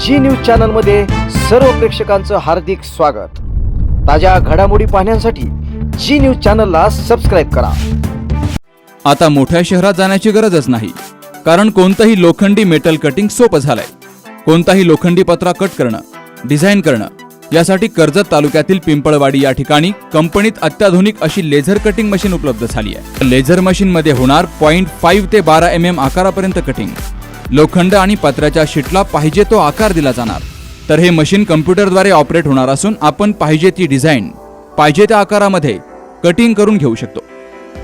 जी news चॅनलमध्ये सर्व प्रेक्षकांचं हार्दिक स्वागत। ताज्या घडामोडी पाहण्यासाठी जी न्यूज चॅनलला सबस्क्राइब करा। आता मोठ्या शहरात जाण्याची गरजच नाही, कारण कोणतंही लोखंडी मेटल कटिंग सोपं झालंय। कोणताही लोखंडी पत्रा कट करणं, डिझाइन करणं यासाठी कर्जत तालुक्यातील पिंपळवाडी या ठिकाणी कंपनीत अत्याधुनिक अशी लेझर कटिंग मशीन उपलब्ध झाली आहे। लेझर मशीन मध्ये होणार 0.5 ते 12 mm आकारापर्यंत कटिंग। लोखंड आणि पत्र्याच्या शीटला पाहिजे तो आकार दिला जाणार। तर हे मशीन कम्प्युटरद्वारे ऑपरेट होणार असून आपण पाहिजे ती डिझाइन पाहिजे त्या आकारामध्ये कटिंग करून घेऊ शकतो।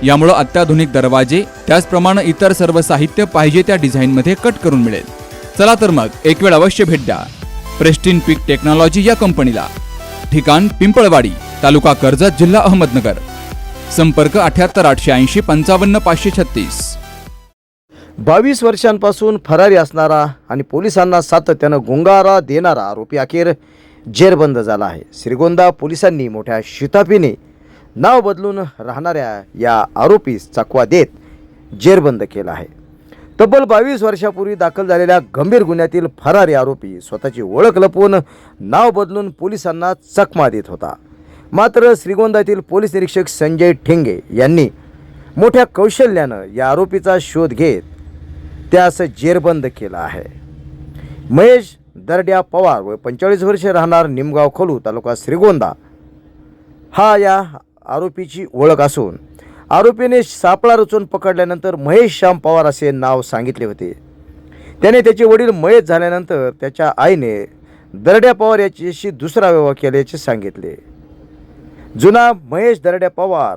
यामुळे अत्याधुनिक दरवाजे त्याचप्रमाणे इतर सर्व साहित्य पाहिजे त्या डिझाइन मध्ये कट करून मिळेल। चला तर मग एक वेळ अवश्य भेट द्या प्रेस्टिन पीक टेक्नॉलॉजी या कंपनीला। ठिकाण पिंपळवाडी, तालुका कर्जत, जिल्हा अहमदनगर। संपर्क 78 880 55 536। 22 वर्षांपासून फरारी असणारा आणि पोलिसांना सातत्यानं गुंगारा देणारा आरोपी अखेर जेरबंद झाला आहे। श्रीगोंदा पोलिसांनी मोठ्या शिताफीने नाव बदलून राहणाऱ्या या आरोपीस चकवा देत जेरबंद केला आहे। तब्बल 22 वर्षापूर्वी दाखल झालेल्या गंभीर गुन्ह्यातील फरारी आरोपी स्वतःची ओळख लपवून नाव बदलून पोलिसांना चकमा देत होता। मात्र श्रीगोंद्यातील पोलीस निरीक्षक संजय ठेंगे यांनी मोठ्या कौशल्यानं या आरोपीचा शोध घेत त्यास जेरबंद केला आहे। महेश दरड्या पवार व 45 वर्षे राहणार निमगाव खोलू, तालुका श्रीगोंदा हा या आरोपीची ओळख असून आरोपीने सापळा रचून पकडल्यानंतर महेश श्याम पवार असे नाव सांगितले होते। त्याने त्याचे वडील मयत झाल्यानंतर त्याच्या आईने दरड्या पवार याच्याशी दुसरा विवाह केल्याचे सांगितले। जुना महेश दरड्या पवार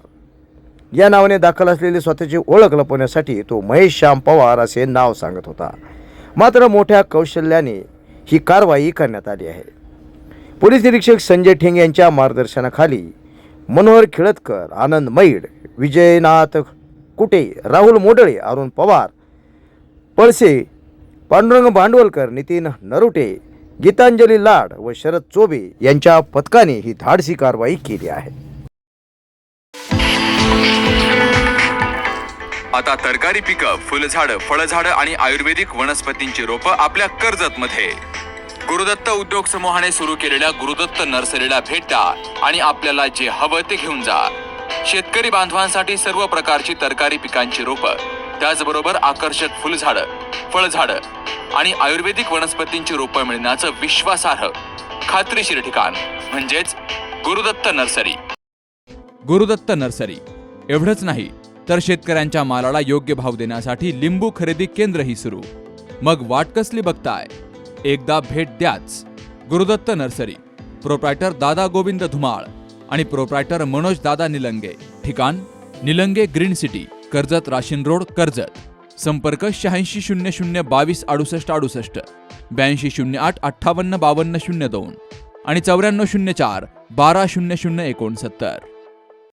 या नावाने दाखल असलेली स्वतःची ओळख लपवण्यासाठी तो महेश श्याम पवार असे नाव सांगत होता। मात्र मोठ्या कौशल्याने ही कारवाई करण्यात आली आहे। पोलीस निरीक्षक संजय ठेंगे यांच्या मार्गदर्शनाखाली मनोहर खिळतकर, आनंद मैड, विजयनाथ कुटे, राहुल मोडळे, अरुण पवार, पळसे, पांडुरंग भांडवलकर, नितीन नरुटे, गीतांजली लाड व शरद चोबे यांच्या पथकाने ही धाडसी कारवाई केली आहे। आता तरकारी पिकं, फुलझाडं, फळझाडं आणि आयुर्वेदिक वनस्पतींची रोपं आपल्या कर्जतमध्ये। गुरुदत्त उद्योग समूहाने सुरू केलेल्या गुरुदत्त नर्सरीला भेट द्या आणि आपल्याला जे हवं ते घेऊन जा। शेतकरी बांधवांसाठी सर्व प्रकारची तरकारी पिकांची रोपं, त्याचबरोबर आकर्षक फुलझाडं, फळझाडं आणि आयुर्वेदिक वनस्पतींची रोपं मिळण्याचं विश्वासार्ह, खात्रीशीर ठिकाण म्हणजेच गुरुदत्त नर्सरी। गुरुदत्त नर्सरी एवढंच नाही तर शेतकऱ्यांच्या मालाला योग्य भाव देण्यासाठी लिंबू खरेदी केंद्रही सुरू। मग वाट कसली बघताय, एकदा भेट द्याच। गुरुदत्त नर्सरी, प्रोप्रायटर दादा गोविंद धुमाळ आणि प्रोप्रायटर मनोज दादा निलंगे। ठिकाण निलंगे ग्रीन सिटी, कर्जत राशीन रोड, कर्जत। संपर्क 86 00 22 68 68, 82 08 58 52 02 आणि 94 04 12 00 69।